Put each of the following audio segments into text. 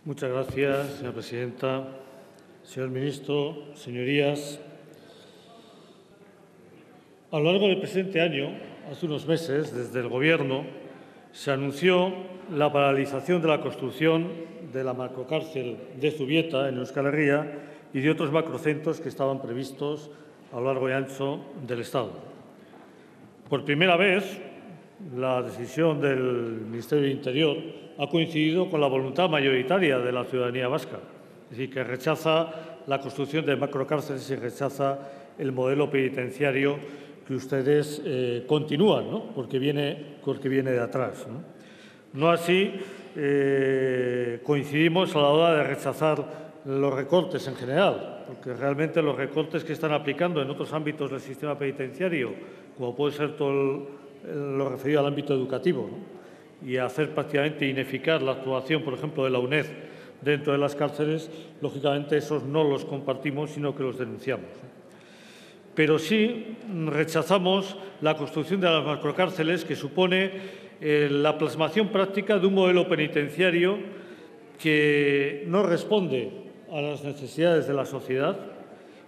Muchas gracias, señora presidenta. Señor ministro, señorías, a lo largo del presente año, hace unos meses, desde el Gobierno, se anunció la paralización de la construcción de la macrocárcel de Zubieta, en Euskal Herria, y de otros macrocentros que estaban previstos a lo largo y ancho del Estado. Por primera vez, la decisión del Ministerio del Interior ha coincidido con la voluntad mayoritaria de la ciudadanía vasca, es decir, que rechaza la construcción de macrocárceles y rechaza el modelo penitenciario que ustedes continúan, ¿no? porque viene de atrás. No así coincidimos a la hora de rechazar los recortes en general, porque realmente los recortes que están aplicando en otros ámbitos del sistema penitenciario, como puede ser todo lo referido al ámbito educativo, ¿no? y hacer prácticamente ineficaz la actuación, por ejemplo, de la UNED dentro de las cárceles, lógicamente esos no los compartimos, sino que los denunciamos. Pero sí rechazamos la construcción de las macrocárceles, que supone la plasmación práctica de un modelo penitenciario que no responde a las necesidades de la sociedad,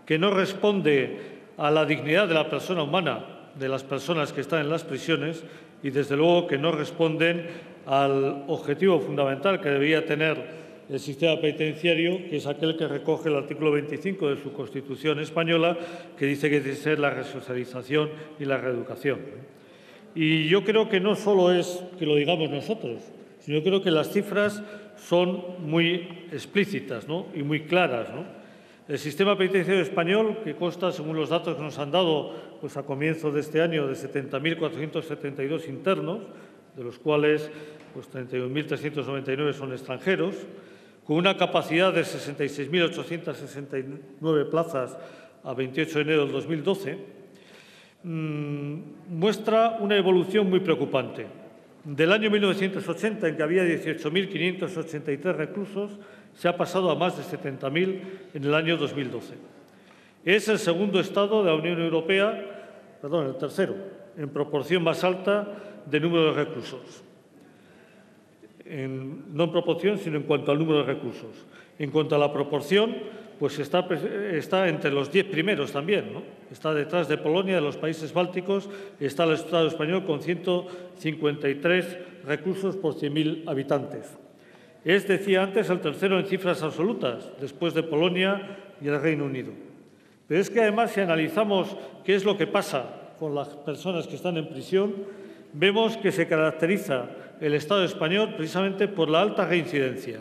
que no responde a la dignidad de la persona humana, de las personas que están en las prisiones, y, desde luego, que no responden al objetivo fundamental que debería tener el sistema penitenciario, que es aquel que recoge el artículo 25 de su Constitución española, que dice que debe ser la resocialización y la reeducación. Y yo creo que no solo es que lo digamos nosotros, sino creo que las cifras son muy explícitas, ¿no? y muy claras, ¿no? El sistema penitenciario español, que consta, según los datos que nos han dado a comienzos de este año, de 70.472 internos, de los cuales 31.399 son extranjeros, con una capacidad de 66.869 plazas a 28 de enero del 2012, muestra una evolución muy preocupante. Del año 1980, en que había 18.583 reclusos, se ha pasado a más de 70.000 en el año 2012. Es el segundo Estado de la Unión Europea, el tercero, en proporción más alta de número de reclusos. No en proporción, sino en cuanto al número de reclusos. En cuanto a la proporción, pues está entre los 10 primeros también, ¿no? Está detrás de Polonia, de los países bálticos, está el Estado español con 153 reclusos por 100.000 habitantes. Es, decía antes, el tercero en cifras absolutas, después de Polonia y el Reino Unido. Pero es que, además, si analizamos qué es lo que pasa con las personas que están en prisión, vemos que se caracteriza el Estado español precisamente por la alta reincidencia.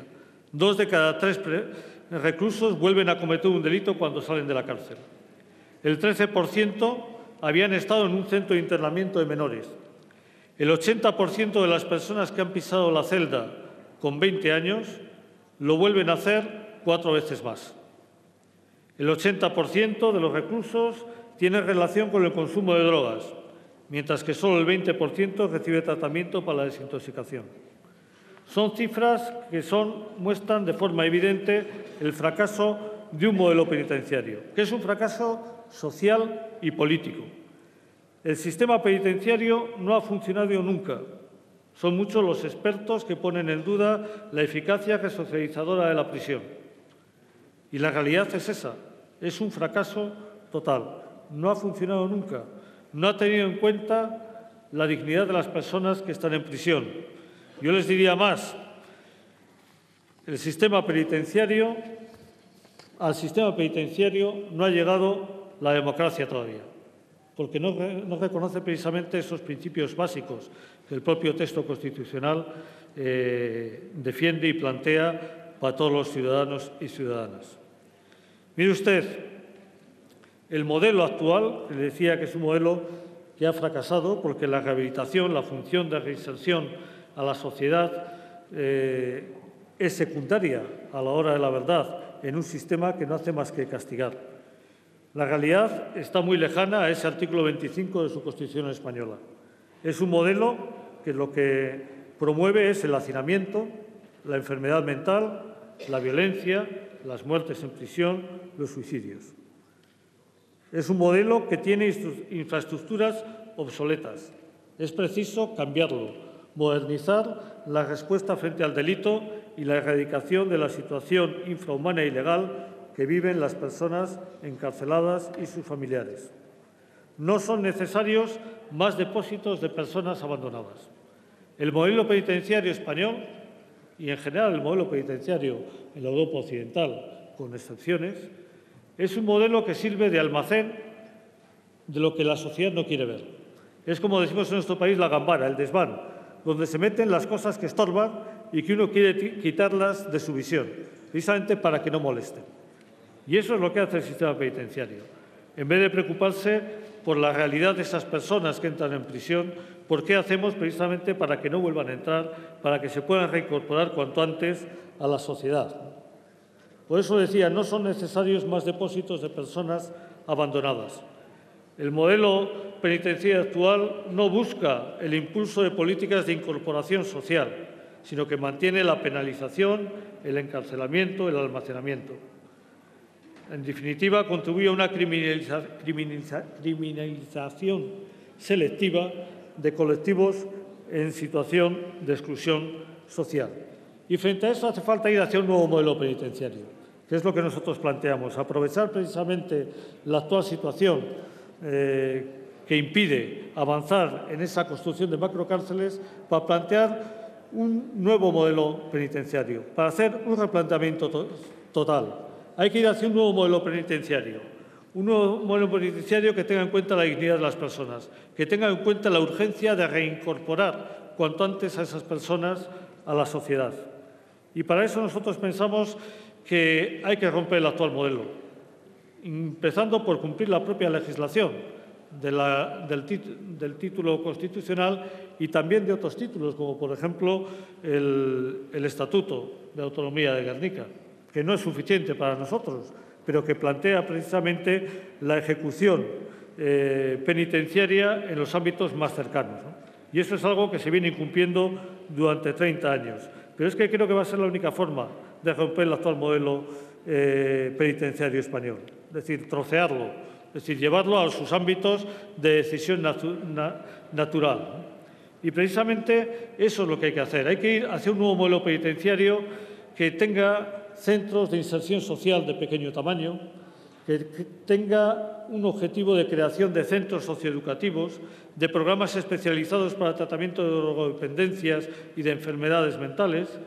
2 de cada 3 reclusos vuelven a cometer un delito cuando salen de la cárcel. El 13% habían estado en un centro de internamiento de menores. El 80% de las personas que han pisado la celda con 20 años lo vuelven a hacer 4 veces más. El 80% de los reclusos tiene relación con el consumo de drogas, mientras que solo el 20% recibe tratamiento para la desintoxicación. Son cifras que muestran de forma evidente el fracaso de un modelo penitenciario, que es un fracaso social y político. El sistema penitenciario no ha funcionado nunca. Son muchos los expertos que ponen en duda la eficacia resocializadora de la prisión. Y la realidad es esa, es un fracaso total. No ha funcionado nunca. No ha tenido en cuenta la dignidad de las personas que están en prisión. Yo les diría más, al sistema penitenciario no ha llegado la democracia todavía, porque no reconoce precisamente esos principios básicos que el propio texto constitucional defiende y plantea para todos los ciudadanos y ciudadanas. Mire usted, el modelo actual, que le decía que es un modelo que ha fracasado porque la rehabilitación, la función de reinserción a la sociedad es secundaria a la hora de la verdad en un sistema que no hace más que castigar. La realidad está muy lejana a ese artículo 25 de su Constitución española. Es un modelo que lo que promueve es el hacinamiento, la enfermedad mental, la violencia, las muertes en prisión, los suicidios. Es un modelo que tiene infraestructuras obsoletas. Es preciso cambiarlo, modernizar la respuesta frente al delito y la erradicación de la situación infrahumana e ilegal que viven las personas encarceladas y sus familiares. No son necesarios más depósitos de personas abandonadas. El modelo penitenciario español y, en general, el modelo penitenciario en la Europa occidental, con excepciones, es un modelo que sirve de almacén de lo que la sociedad no quiere ver. Es, como decimos en nuestro país, la gambara, el desván, donde se meten las cosas que estorban y que uno quiere quitarlas de su visión, precisamente para que no molesten. Y eso es lo que hace el sistema penitenciario. En vez de preocuparse por la realidad de esas personas que entran en prisión, ¿por qué hacemos precisamente para que no vuelvan a entrar, para que se puedan reincorporar cuanto antes a la sociedad? Por eso decía, no son necesarios más depósitos de personas abandonadas. El modelo penitenciario actual no busca el impulso de políticas de incorporación social, sino que mantiene la penalización, el encarcelamiento, el almacenamiento. En definitiva, contribuye a una criminalización selectiva de colectivos en situación de exclusión social. Y frente a eso hace falta ir hacia un nuevo modelo penitenciario, que es lo que nosotros planteamos, aprovechar precisamente la actual situación que impide avanzar en esa construcción de macrocárceles para plantear un nuevo modelo penitenciario, para hacer un replanteamiento total. Hay que ir hacia un nuevo modelo penitenciario, que tenga en cuenta la dignidad de las personas, que tenga en cuenta la urgencia de reincorporar cuanto antes a esas personas a la sociedad. Y para eso nosotros pensamos que hay que romper el actual modelo, empezando por cumplir la propia legislación del título constitucional y también de otros títulos, como por ejemplo el Estatuto de Autonomía de Gernika, que no es suficiente para nosotros, pero que plantea precisamente la ejecución penitenciaria en los ámbitos más cercanos, ¿no? Y eso es algo que se viene incumpliendo durante 30 años. Pero es que creo que va a ser la única forma de romper el actual modelo penitenciario español, es decir, trocearlo, es decir, llevarlo a sus ámbitos de decisión natural, ¿no? Y precisamente eso es lo que hay que hacer. Hay que ir hacia un nuevo modelo penitenciario que tenga centros de inserción social de pequeño tamaño, que tenga un objetivo de creación de centros socioeducativos, de programas especializados para el tratamiento de drogodependencias y de enfermedades mentales,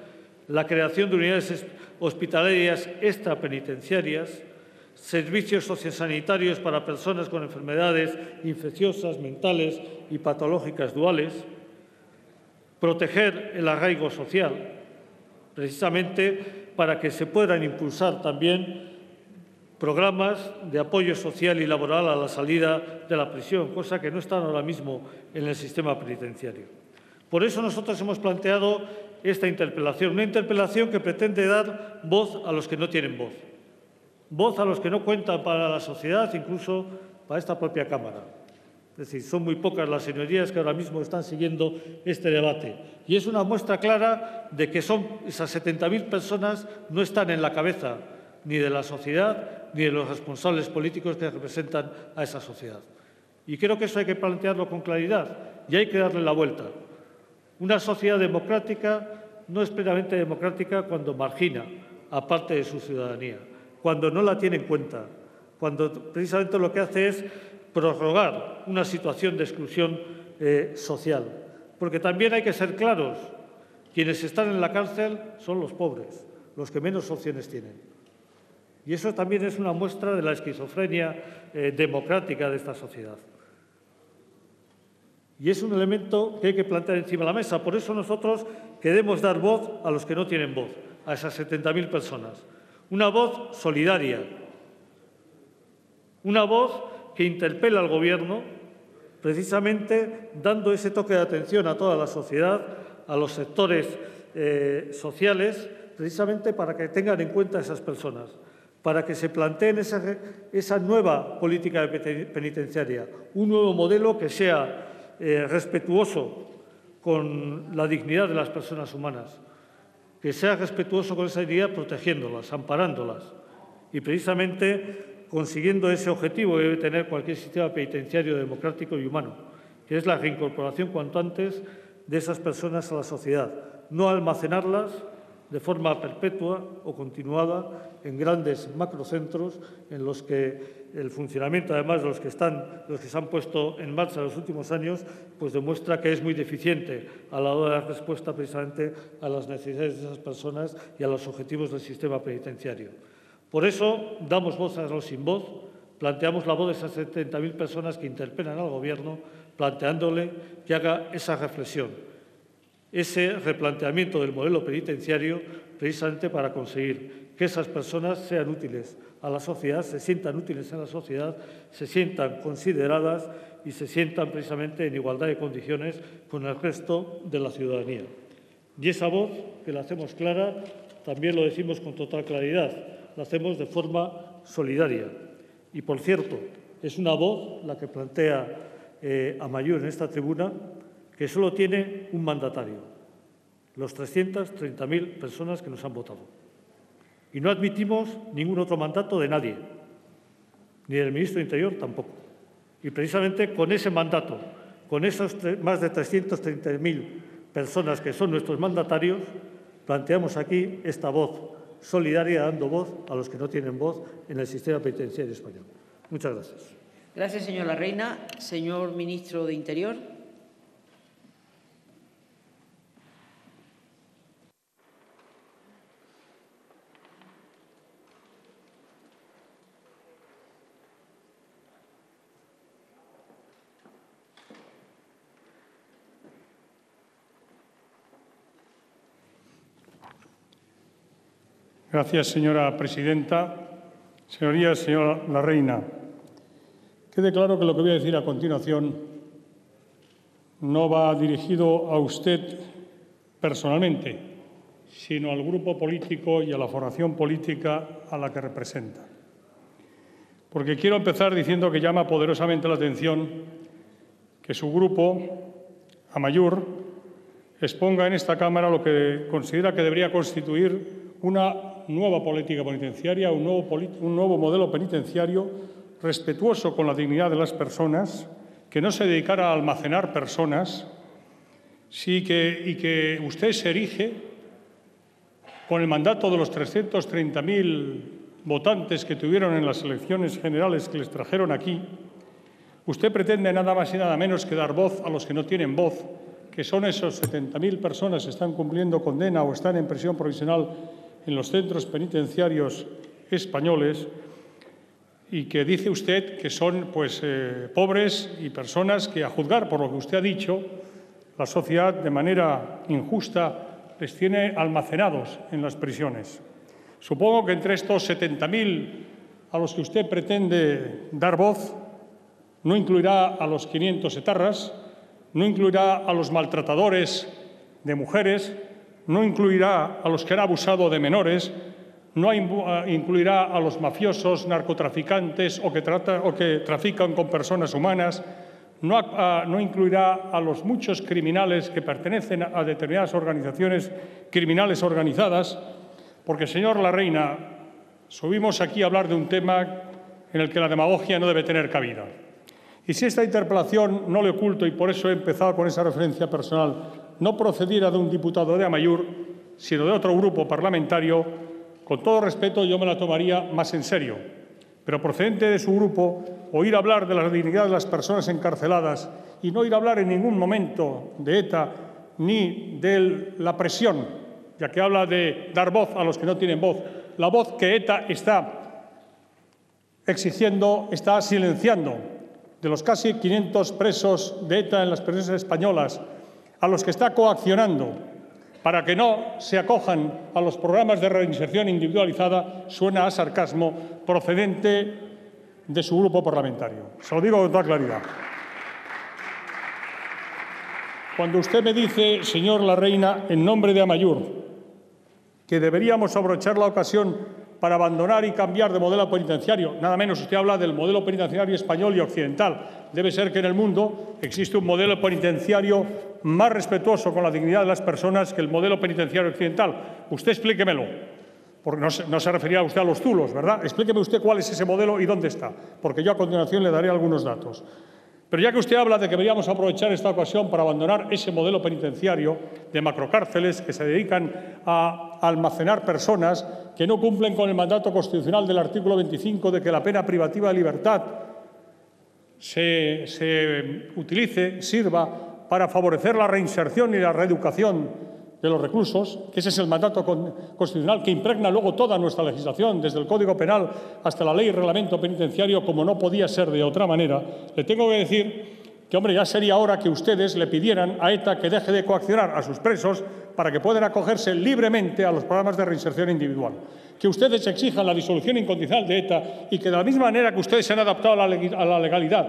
la creación de unidades hospitalarias extrapenitenciarias, servicios sociosanitarios para personas con enfermedades infecciosas, mentales y patológicas duales, proteger el arraigo social, precisamente para que se puedan impulsar también programas de apoyo social y laboral a la salida de la prisión, cosa que no están ahora mismo en el sistema penitenciario. Por eso nosotros hemos planteado esta interpelación, una interpelación que pretende dar voz a los que no tienen voz, voz a los que no cuentan para la sociedad, incluso para esta propia Cámara. Es decir, son muy pocas las señorías que ahora mismo están siguiendo este debate. Y es una muestra clara de que esas 70.000 personas no están en la cabeza ni de la sociedad ni de los responsables políticos que representan a esa sociedad. Y creo que eso hay que plantearlo con claridad y hay que darle la vuelta. Una sociedad democrática no es plenamente democrática cuando margina a parte de su ciudadanía, cuando no la tiene en cuenta, cuando precisamente lo que hace es prorrogar una situación de exclusión social. Porque también hay que ser claros, quienes están en la cárcel son los pobres, los que menos opciones tienen. Y eso también es una muestra de la esquizofrenia democrática de esta sociedad. Y es un elemento que hay que plantear encima de la mesa. Por eso nosotros queremos dar voz a los que no tienen voz, a esas 70.000 personas. Una voz solidaria, una voz que interpela al Gobierno, precisamente dando ese toque de atención a toda la sociedad, a los sectores sociales, precisamente para que tengan en cuenta a esas personas, para que se planteen esa nueva política penitenciaria, un nuevo modelo que sea respetuoso con la dignidad de las personas humanas, que sea respetuoso con esa dignidad protegiéndolas, amparándolas y precisamente consiguiendo ese objetivo que debe tener cualquier sistema penitenciario democrático y humano, que es la reincorporación cuanto antes de esas personas a la sociedad. No almacenarlas, de forma perpetua o continuada en grandes macrocentros en los que el funcionamiento, además de los que se han puesto en marcha en los últimos años, pues demuestra que es muy deficiente a la hora de dar respuesta precisamente a las necesidades de esas personas y a los objetivos del sistema penitenciario. Por eso damos voz a los sin voz, planteamos la voz de esas 70.000 personas que interpelan al Gobierno, planteándole que haga esa reflexión, ese replanteamiento del modelo penitenciario, precisamente para conseguir que esas personas sean útiles a la sociedad, se sientan útiles en la sociedad, se sientan consideradas y se sientan precisamente en igualdad de condiciones con el resto de la ciudadanía. Y esa voz, que la hacemos clara, también lo decimos con total claridad, la hacemos de forma solidaria. Y, por cierto, es una voz la que plantea Amaiur en esta tribuna, que solo tiene un mandatario, los 330.000 personas que nos han votado. Y no admitimos ningún otro mandato de nadie, ni del ministro de Interior tampoco. Y precisamente con ese mandato, con esos más de 330.000 personas que son nuestros mandatarios, planteamos aquí esta voz solidaria, dando voz a los que no tienen voz en el sistema penitenciario español. Muchas gracias. Gracias, señor Larreina. Señor ministro de Interior. Gracias, señora presidenta. Señorías, señora Larreina, quede claro que lo que voy a decir a continuación no va dirigido a usted personalmente, sino al grupo político y a la formación política a la que representa. Porque quiero empezar diciendo que llama poderosamente la atención que su grupo, Amaiur, exponga en esta Cámara lo que considera que debería constituir una nueva política penitenciaria, un nuevo modelo penitenciario respetuoso con la dignidad de las personas, que no se dedicara a almacenar personas, y que usted se erige con el mandato de los 330.000 votantes que tuvieron en las elecciones generales que les trajeron aquí. Usted pretende nada más y nada menos que dar voz a los que no tienen voz, que son esos 70.000 personas que están cumpliendo condena o están en prisión provisional en los centros penitenciarios españoles, y que dice usted que son pobres y personas que, a juzgar por lo que usted ha dicho, la sociedad de manera injusta les tiene almacenados en las prisiones. Supongo que entre estos 70.000 a los que usted pretende dar voz no incluirá a los 500 etarras, no incluirá a los maltratadores de mujeres, no incluirá a los que han abusado de menores, no incluirá a los mafiosos, narcotraficantes o que trafican con personas humanas, no incluirá a los muchos criminales que pertenecen a determinadas organizaciones criminales organizadas, porque, señor Larreina, subimos aquí a hablar de un tema en el que la demagogia no debe tener cabida. Y si esta interpelación, no le oculto, y por eso he empezado con esa referencia personal, no procediera de un diputado de Amaiur, sino de otro grupo parlamentario, con todo respeto yo me la tomaría más en serio. Pero procedente de su grupo, oír hablar de la dignidad de las personas encarceladas y no oír hablar en ningún momento de ETA ni de la presión, ya que habla de dar voz a los que no tienen voz, la voz que ETA está exigiendo, está silenciando, de los casi 500 presos de ETA en las prisiones españolas, a los que está coaccionando para que no se acojan a los programas de reinserción individualizada, suena a sarcasmo procedente de su grupo parlamentario. Se lo digo con toda claridad. Cuando usted me dice, señor Larreina, en nombre de Amaiur, que deberíamos aprovechar la ocasión para abandonar y cambiar de modelo penitenciario, nada menos usted habla del modelo penitenciario español y occidental. Debe ser que en el mundo existe un modelo penitenciario más respetuoso con la dignidad de las personas que el modelo penitenciario occidental. Usted explíquemelo, porque no se refería usted a los zulos, ¿verdad? Explíqueme usted cuál es ese modelo y dónde está, porque yo a continuación le daré algunos datos. Pero ya que usted habla de que deberíamos aprovechar esta ocasión para abandonar ese modelo penitenciario de macrocárceles que se dedican a almacenar personas que no cumplen con el mandato constitucional del artículo 25 de que la pena privativa de libertad se utilice, sirva para favorecer la reinserción y la reeducación de los reclusos, que ese es el mandato constitucional que impregna luego toda nuestra legislación, desde el Código Penal hasta la Ley y Reglamento Penitenciario, como no podía ser de otra manera, le tengo que decir que, hombre, ya sería hora que ustedes le pidieran a ETA que deje de coaccionar a sus presos para que puedan acogerse libremente a los programas de reinserción individual. Que ustedes exijan la disolución incondicional de ETA y que, de la misma manera que ustedes se han adaptado a la legalidad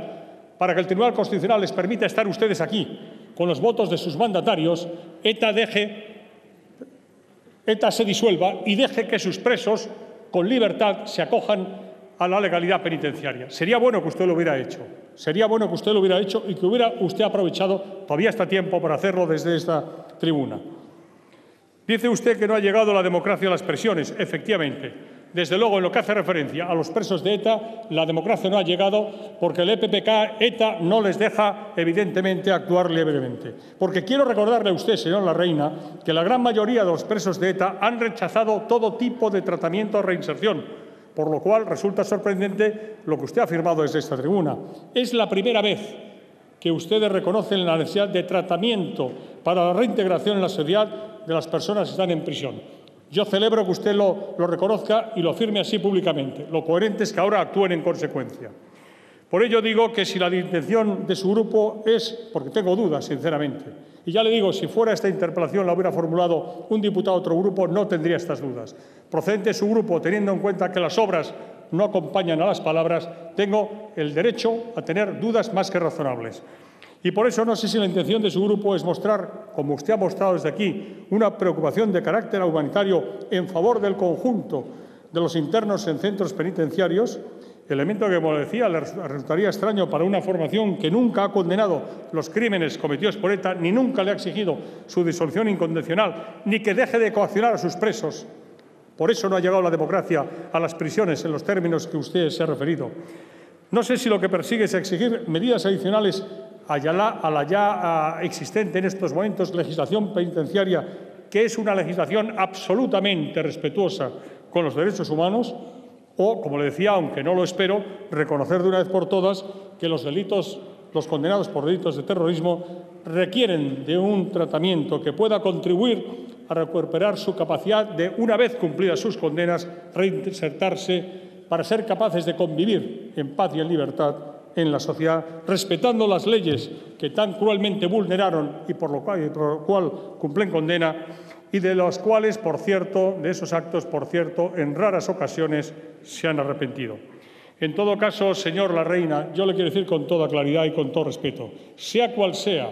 para que el Tribunal Constitucional les permita estar ustedes aquí con los votos de sus mandatarios, ETA se disuelva y deje que sus presos, con libertad, se acojan a la legalidad penitenciaria. Sería bueno que usted lo hubiera hecho. Sería bueno que usted lo hubiera hecho y que hubiera usted aprovechado, todavía está tiempo para hacerlo desde esta tribuna. Dice usted que no ha llegado la democracia a las prisiones. Efectivamente. Desde luego, en lo que hace referencia a los presos de ETA, la democracia no ha llegado porque el EPPK, ETA, no les deja, evidentemente, actuar libremente. Porque quiero recordarle a usted, señor Larreina, que la gran mayoría de los presos de ETA han rechazado todo tipo de tratamiento de reinserción, por lo cual resulta sorprendente lo que usted ha afirmado desde esta tribuna. Es la primera vez que ustedes reconocen la necesidad de tratamiento para la reintegración en la sociedad de las personas que están en prisión. Yo celebro que usted lo reconozca y lo afirme así públicamente. Lo coherente es que ahora actúen en consecuencia. Por ello digo que si la intención de su grupo es, porque tengo dudas, sinceramente, y ya le digo, si fuera esta interpelación la hubiera formulado un diputado de otro grupo, no tendría estas dudas. Procedente de su grupo, teniendo en cuenta que las obras no acompañan a las palabras, tengo el derecho a tener dudas más que razonables. Y por eso no sé si la intención de su grupo es mostrar, como usted ha mostrado desde aquí, una preocupación de carácter humanitario en favor del conjunto de los internos en centros penitenciarios, elemento que, como decía, le resultaría extraño para una formación que nunca ha condenado los crímenes cometidos por ETA, ni nunca le ha exigido su disolución incondicional, ni que deje de coaccionar a sus presos. Por eso no ha llegado la democracia a las prisiones en los términos que usted se ha referido. No sé si lo que persigue es exigir medidas adicionales a la ya existente en estos momentos legislación penitenciaria, que es una legislación absolutamente respetuosa con los derechos humanos, o, como le decía, aunque no lo espero, reconocer de una vez por todas que los condenados por delitos de terrorismo requieren de un tratamiento que pueda contribuir a recuperar su capacidad de, una vez cumplidas sus condenas, reinsertarse para ser capaces de convivir en paz y en libertad en la sociedad, respetando las leyes que tan cruelmente vulneraron y por lo cual cumplen condena, y de los cuales, por cierto, de esos actos, por cierto, en raras ocasiones se han arrepentido. En todo caso, señor Larreina, yo le quiero decir con toda claridad y con todo respeto, sea cual sea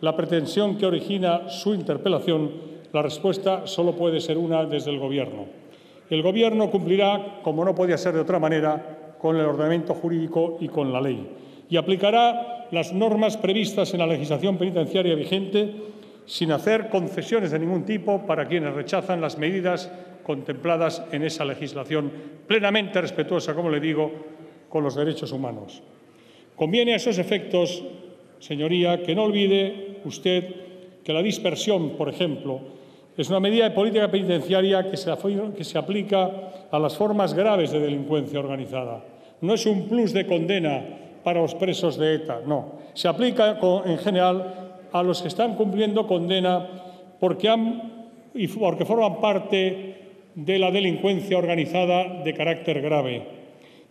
la pretensión que origina su interpelación, la respuesta solo puede ser una desde el Gobierno. El Gobierno cumplirá, como no podía ser de otra manera, con el ordenamiento jurídico y con la ley, y aplicará las normas previstas en la legislación penitenciaria vigente sin hacer concesiones de ningún tipo para quienes rechazan las medidas contempladas en esa legislación, plenamente respetuosa, como le digo, con los derechos humanos. Conviene a esos efectos, señoría, que no olvide usted que la dispersión, por ejemplo, es una medida de política penitenciaria que se aplica a las formas graves de delincuencia organizada. No es un plus de condena para los presos de ETA, no. Se aplica en general a los que están cumpliendo condena porque forman parte de la delincuencia organizada de carácter grave.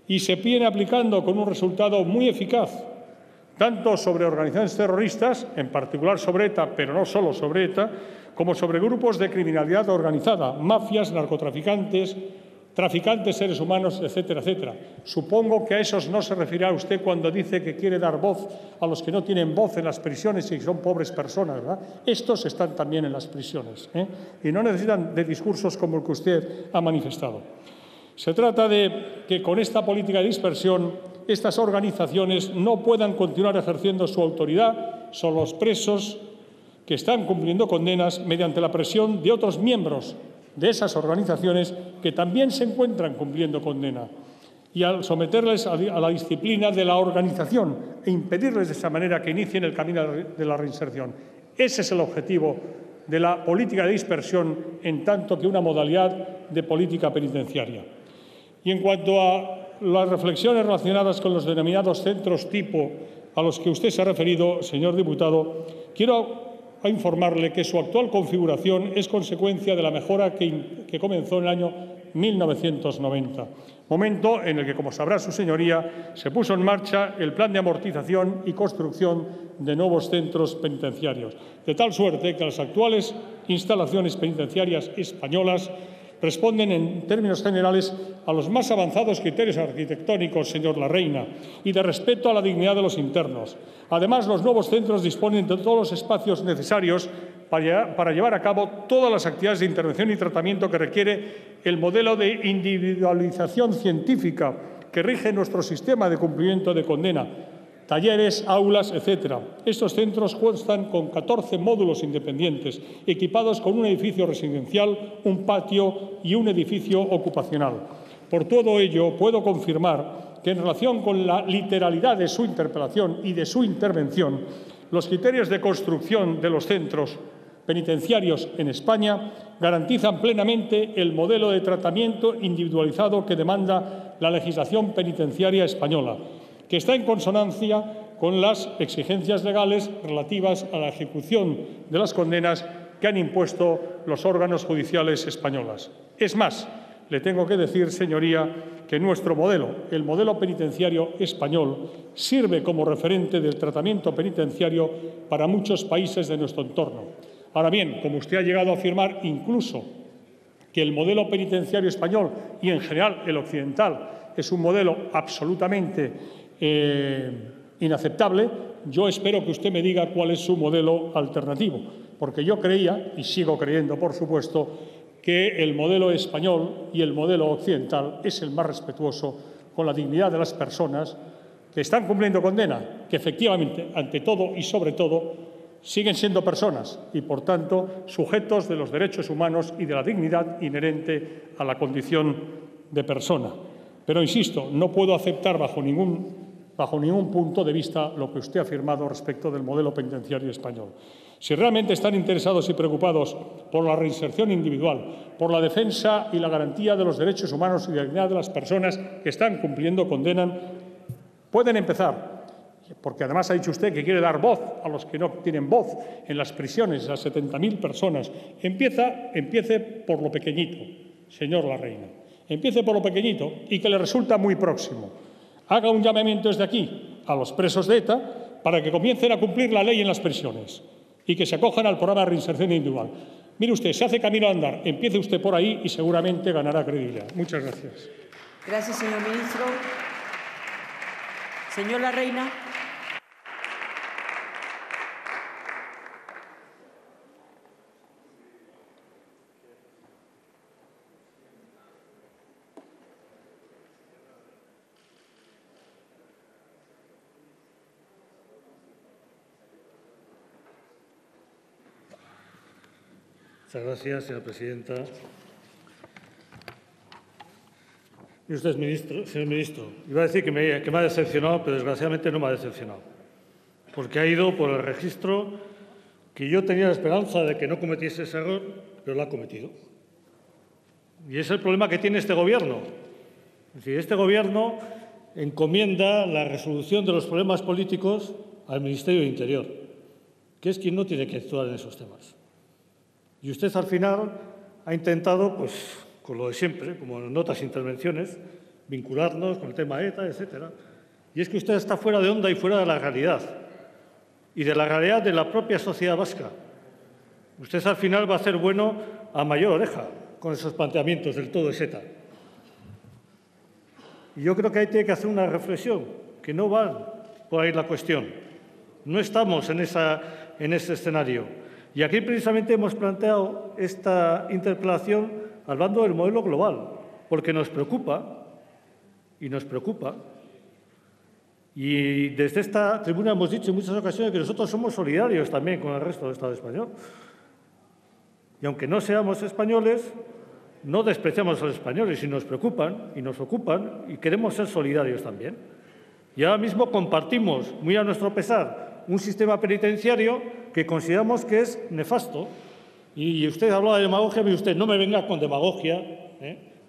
Y se viene aplicando con un resultado muy eficaz, tanto sobre organizaciones terroristas, en particular sobre ETA, pero no solo sobre ETA, como sobre grupos de criminalidad organizada, mafias, narcotraficantes, traficantes de seres humanos, etcétera, etcétera. Supongo que a esos no se referirá usted cuando dice que quiere dar voz a los que no tienen voz en las prisiones y que son pobres personas, ¿verdad? Estos están también en las prisiones, y no necesitan de discursos como el que usted ha manifestado. Se trata de que con esta política de dispersión estas organizaciones no puedan continuar ejerciendo su autoridad sobre los presos que están cumpliendo condenas mediante la presión de otros miembros de esas organizaciones que también se encuentran cumpliendo condena. y al someterles a la disciplina de la organización e impedirles de esa manera que inicien el camino de la reinserción. Ese es el objetivo de la política de dispersión en tanto que una modalidad de política penitenciaria. Y en cuanto a las reflexiones relacionadas con los denominados centros tipo a los que usted se ha referido, señor diputado, quiero informarle que su actual configuración es consecuencia de la mejora que comenzó en el año 1990, momento en el que, como sabrá su señoría, se puso en marcha el plan de amortización y construcción de nuevos centros penitenciarios, de tal suerte que las actuales instalaciones penitenciarias españolas responden en términos generales a los más avanzados criterios arquitectónicos, señor Larreina, y de respeto a la dignidad de los internos. Además, los nuevos centros disponen de todos los espacios necesarios para llevar a cabo todas las actividades de intervención y tratamiento que requiere el modelo de individualización científica que rige nuestro sistema de cumplimiento de condena, talleres, aulas, etc. Estos centros cuentan con 14 módulos independientes, equipados con un edificio residencial, un patio y un edificio ocupacional. Por todo ello, puedo confirmar que, en relación con la literalidad de su interpelación y de su intervención, los criterios de construcción de los centros penitenciarios en España garantizan plenamente el modelo de tratamiento individualizado que demanda la legislación penitenciaria española, que está en consonancia con las exigencias legales relativas a la ejecución de las condenas que han impuesto los órganos judiciales españoles. Es más, le tengo que decir, señoría, que nuestro modelo, el modelo penitenciario español, sirve como referente del tratamiento penitenciario para muchos países de nuestro entorno. Ahora bien, como usted ha llegado a afirmar incluso que el modelo penitenciario español y, en general, el occidental es un modelo absolutamente inaceptable, yo espero que usted me diga cuál es su modelo alternativo, porque yo creía, y sigo creyendo, por supuesto, que el modelo español y el modelo occidental es el más respetuoso con la dignidad de las personas que están cumpliendo condena, que efectivamente, ante todo y sobre todo, siguen siendo personas y, por tanto, sujetos de los derechos humanos y de la dignidad inherente a la condición de persona. Pero, insisto, no puedo aceptar bajo ningún punto de vista lo que usted ha afirmado respecto del modelo penitenciario español. Si realmente están interesados y preocupados por la reinserción individual, por la defensa y la garantía de los derechos humanos y de la dignidad de las personas que están cumpliendo condena, pueden empezar, porque además ha dicho usted que quiere dar voz a los que no tienen voz en las prisiones, a 70.000 personas. Empiece por lo pequeñito, señor Larreina. Empiece por lo pequeñito y que le resulta muy próximo. Haga un llamamiento desde aquí a los presos de ETA para que comiencen a cumplir la ley en las prisiones y que se acojan al programa de reinserción individual. Mire usted, se hace camino a andar. Empiece usted por ahí y seguramente ganará credibilidad. Muchas gracias. Gracias, señor ministro. Señor Larreina. Muchas gracias, señora presidenta. Y usted, señor ministro, iba a decir que me ha decepcionado, pero desgraciadamente no me ha decepcionado, porque ha ido por el registro que yo tenía la esperanza de que no cometiese ese error, pero lo ha cometido. Y es el problema que tiene este Gobierno. Es decir, este Gobierno encomienda la resolución de los problemas políticos al Ministerio de Interior, que es quien no tiene que actuar en esos temas. Y usted, al final, ha intentado, pues, con lo de siempre, como en otras intervenciones, vincularnos con el tema ETA, etcétera. Y es que usted está fuera de onda y fuera de la realidad, y de la realidad de la propia sociedad vasca. Usted, al final, va a hacer bueno a mayor oreja con esos planteamientos del todo es ETA. Y yo creo que ahí tiene que hacer una reflexión, que no va por ahí la cuestión. No estamos en ese escenario. Y aquí precisamente hemos planteado esta interpelación hablando del modelo global, porque nos preocupa, y nos preocupa. Y desde esta tribuna hemos dicho en muchas ocasiones que nosotros somos solidarios también con el resto del Estado español. Y aunque no seamos españoles, no despreciamos a los españoles y nos preocupan y nos ocupan y queremos ser solidarios también. Y ahora mismo compartimos, muy a nuestro pesar, un sistema penitenciario que consideramos que es nefasto. Y usted hablaba de demagogia, pero usted no me venga con demagogia,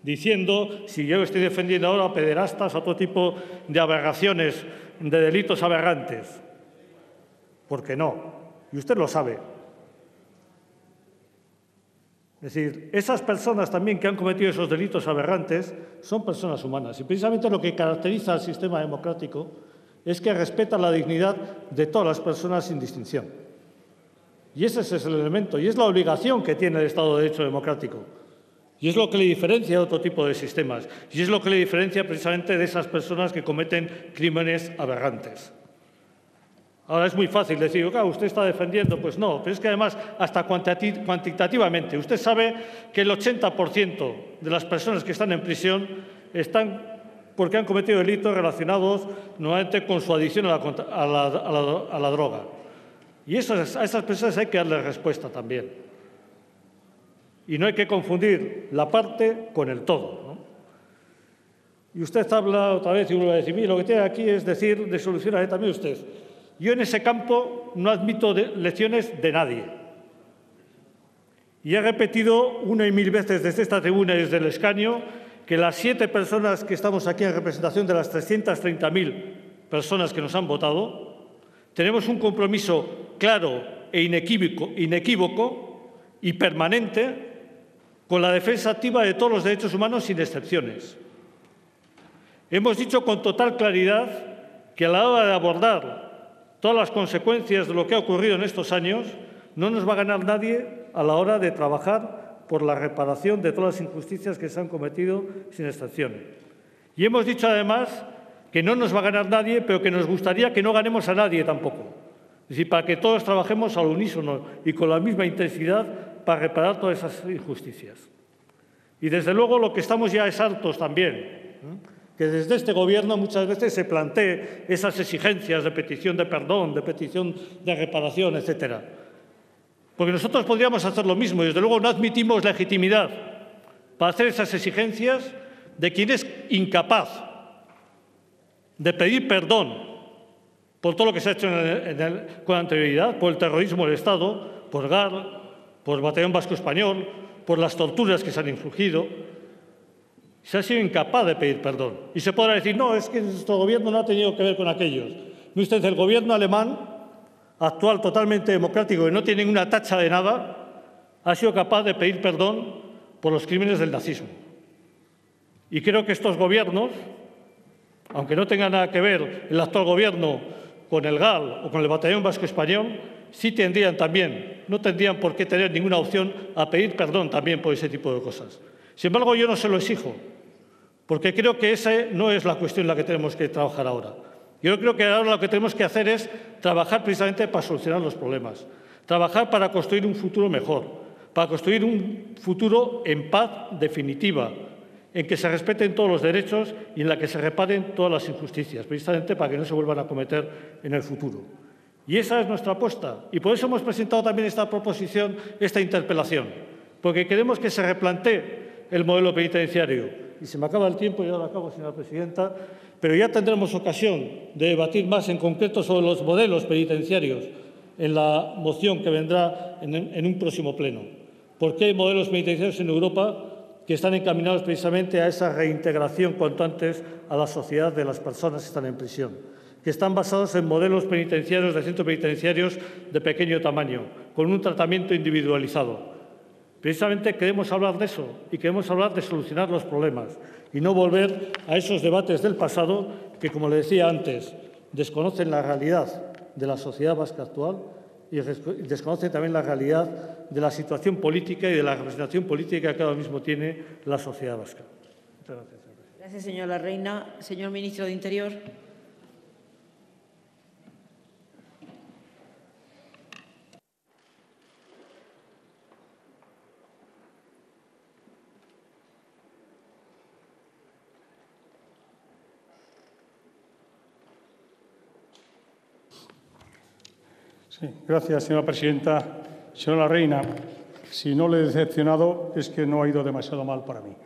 diciendo, si yo estoy defendiendo ahora a pederastas, a otro tipo de aberraciones, de delitos aberrantes. Porque no. Y usted lo sabe. Es decir, esas personas también que han cometido esos delitos aberrantes son personas humanas. Y precisamente lo que caracteriza al sistema democrático es que respeta la dignidad de todas las personas sin distinción. Y ese es el elemento, y es la obligación que tiene el Estado de Derecho democrático. Y es lo que le diferencia de otro tipo de sistemas. Y es lo que le diferencia precisamente de esas personas que cometen crímenes aberrantes. Ahora es muy fácil decir, claro, usted está defendiendo. Pues no, pero es que además, hasta cuantitativamente, usted sabe que el 80% de las personas que están en prisión están porque han cometido delitos relacionados nuevamente con su adicción a la droga. Y a esas personas hay que darles respuesta también. Y no hay que confundir la parte con el todo, ¿no? Y usted habla otra vez y vuelve a decir, mire, lo que tiene aquí es decir de solucionar también usted. Yo en ese campo no admito lecciones de nadie. Y he repetido una y mil veces desde esta tribuna y desde el escaño que las 7 personas que estamos aquí en representación de las 330.000 personas que nos han votado, tenemos un compromiso claro e inequívoco y permanente con la defensa activa de todos los derechos humanos sin excepciones. Hemos dicho con total claridad que a la hora de abordar todas las consecuencias de lo que ha ocurrido en estos años, no nos va a ganar nadie a la hora de trabajar por la reparación de todas las injusticias que se han cometido sin excepción. Y hemos dicho además que no nos va a ganar nadie, pero que nos gustaría que no ganemos a nadie tampoco. Es decir, para que todos trabajemos al unísono y con la misma intensidad para reparar todas esas injusticias. Y desde luego lo que estamos ya es hartos también, que desde este Gobierno muchas veces se plantee esas exigencias de petición de perdón, de petición de reparación, etcétera. Porque nosotros podríamos hacer lo mismo y desde luego no admitimos legitimidad para hacer esas exigencias de quien es incapaz de pedir perdón por todo lo que se ha hecho con anterioridad, por el terrorismo del Estado, por GAR, por el Batallón Vasco Español, por las torturas que se han infligido. Se ha sido incapaz de pedir perdón. Y se podrá decir, no, es que nuestro Gobierno no ha tenido que ver con aquellos. Mire usted, el Gobierno alemán, actual, totalmente democrático, que no tiene ninguna tacha de nada, ha sido capaz de pedir perdón por los crímenes del nazismo. Y creo que estos gobiernos, aunque no tenga nada que ver el actual Gobierno con el GAL o con el Batallón Vasco Español, sí tendrían también, no tendrían por qué tener ninguna opción a pedir perdón también por ese tipo de cosas. Sin embargo, yo no se lo exijo, porque creo que esa no es la cuestión en la que tenemos que trabajar ahora. Yo creo que ahora lo que tenemos que hacer es trabajar precisamente para solucionar los problemas, trabajar para construir un futuro mejor, para construir un futuro en paz definitiva, en que se respeten todos los derechos y en la que se reparen todas las injusticias, precisamente para que no se vuelvan a cometer en el futuro. Y esa es nuestra apuesta. Y por eso hemos presentado también esta proposición, esta interpelación, porque queremos que se replantee el modelo penitenciario. Y se me acaba el tiempo y ahora acabo, señora presidenta, pero ya tendremos ocasión de debatir más en concreto sobre los modelos penitenciarios en la moción que vendrá en un próximo pleno. Porque hay modelos penitenciarios en Europa que están encaminados precisamente a esa reintegración cuanto antes a la sociedad de las personas que están en prisión, que están basados en modelos penitenciarios de centros penitenciarios de pequeño tamaño, con un tratamiento individualizado. Precisamente queremos hablar de eso y queremos hablar de solucionar los problemas y no volver a esos debates del pasado que, como le decía antes, desconocen la realidad de la sociedad vasca actual y desconocen también la realidad de la situación política y de la representación política que ahora mismo tiene la sociedad vasca. Muchas gracias. Gracias, señora Larreina. Señor ministro de Interior. Sí, gracias, señora presidenta. Señora Larreina, Si no le he decepcionado, es que no ha ido demasiado mal para mí.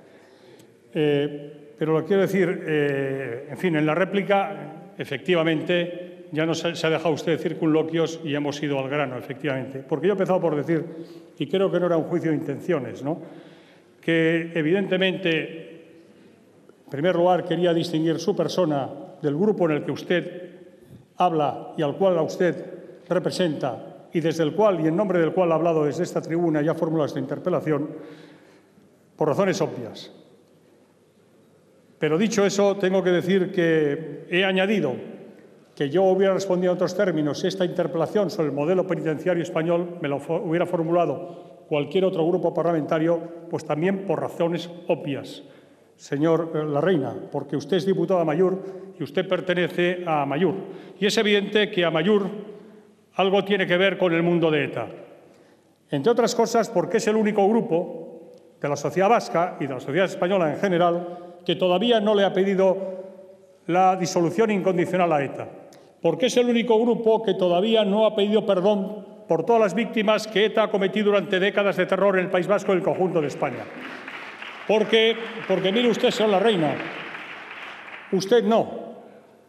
Pero lo quiero decir, en fin, en la réplica, efectivamente, ya no se ha dejado usted circunloquios y hemos ido al grano, efectivamente. Porque yo he empezado por decir, y creo que no era un juicio de intenciones, ¿no?, que evidentemente, en primer lugar, quería distinguir su persona del grupo en el que usted habla y al cual a usted representa y desde el cual y en nombre del cual ha hablado desde esta tribuna y ha formulado esta interpelación, por razones obvias. Pero dicho eso, tengo que decir que he añadido que yo hubiera respondido en otros términos si esta interpelación sobre el modelo penitenciario español me lo hubiera formulado cualquier otro grupo parlamentario, pues también por razones obvias, señor Larreina, porque usted es diputado de Amaiur y usted pertenece a Amaiur. Y es evidente que Amaiur algo tiene que ver con el mundo de ETA. Entre otras cosas, porque es el único grupo de la sociedad vasca y de la sociedad española en general que todavía no le ha pedido la disolución incondicional a ETA. Porque es el único grupo que todavía no ha pedido perdón por todas las víctimas que ETA ha cometido durante décadas de terror en el País Vasco y el conjunto de España. Porque mire usted, señor Larreina, usted no,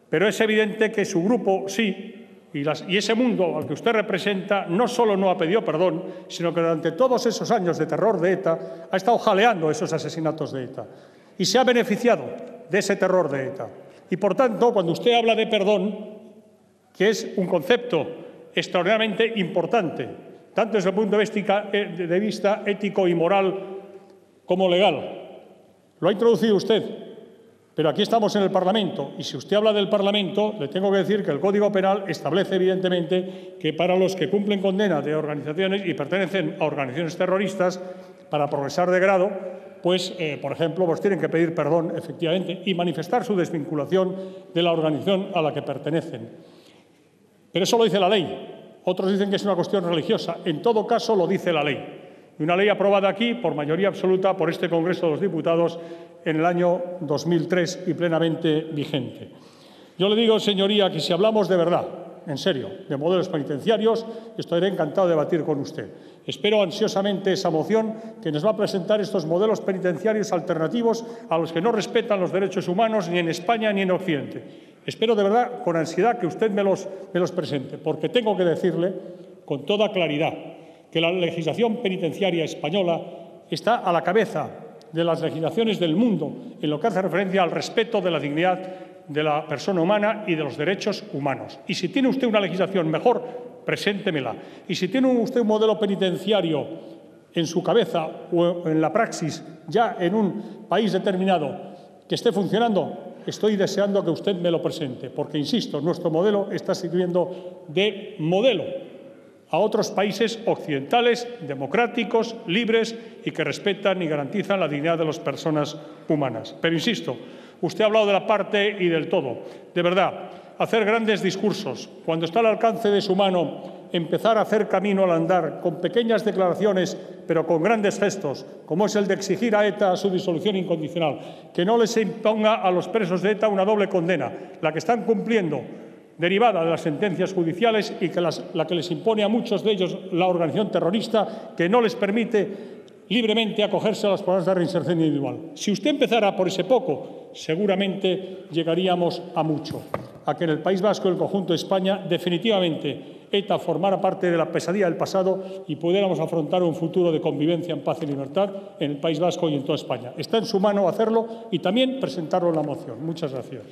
pero es evidente que su grupo sí, y ese mundo al que usted representa no solo no ha pedido perdón, sino que durante todos esos años de terror de ETA ha estado jaleando esos asesinatos de ETA y se ha beneficiado de ese terror de ETA. Y, por tanto, cuando usted habla de perdón, que es un concepto extraordinariamente importante, tanto desde el punto de vista ético y moral como legal, lo ha introducido usted, pero aquí estamos en el Parlamento, y si usted habla del Parlamento, le tengo que decir que el Código Penal establece, evidentemente, que para los que cumplen condena de organizaciones y pertenecen a organizaciones terroristas, para progresar de grado, pues, por ejemplo, pues tienen que pedir perdón, efectivamente, y manifestar su desvinculación de la organización a la que pertenecen. Pero eso lo dice la ley. Otros dicen que es una cuestión religiosa. En todo caso, lo dice la ley. Y una ley aprobada aquí por mayoría absoluta por este Congreso de los Diputados en el año 2003 y plenamente vigente. Yo le digo, señoría, que si hablamos de verdad, en serio, de modelos penitenciarios, estaré encantado de debatir con usted. Espero ansiosamente esa moción que nos va a presentar estos modelos penitenciarios alternativos a los que no respetan los derechos humanos ni en España ni en Occidente. Espero de verdad, con ansiedad, que usted me los presente, porque tengo que decirle con toda claridad que la legislación penitenciaria española está a la cabeza de las legislaciones del mundo en lo que hace referencia al respeto de la dignidad de la persona humana y de los derechos humanos. Y si tiene usted una legislación mejor, preséntemela. Y si tiene usted un modelo penitenciario en su cabeza o en la praxis ya en un país determinado que esté funcionando, estoy deseando que usted me lo presente, porque, insisto, nuestro modelo está sirviendo de modelo a otros países occidentales, democráticos, libres y que respetan y garantizan la dignidad de las personas humanas. Pero, insisto, usted ha hablado de la parte y del todo. De verdad, hacer grandes discursos, cuando está al alcance de su mano, empezar a hacer camino al andar con pequeñas declaraciones, pero con grandes gestos, como es el de exigir a ETA su disolución incondicional, que no les imponga a los presos de ETA una doble condena, la que están cumpliendo derivada de las sentencias judiciales y que la que les impone a muchos de ellos la organización terrorista, que no les permite libremente acogerse a las programas de reinserción individual. Si usted empezara por ese poco, seguramente llegaríamos a mucho, a que en el País Vasco y el conjunto de España definitivamente ETA formara parte de la pesadilla del pasado y pudiéramos afrontar un futuro de convivencia en paz y libertad en el País Vasco y en toda España. Está en su mano hacerlo y también presentarlo en la moción. Muchas gracias.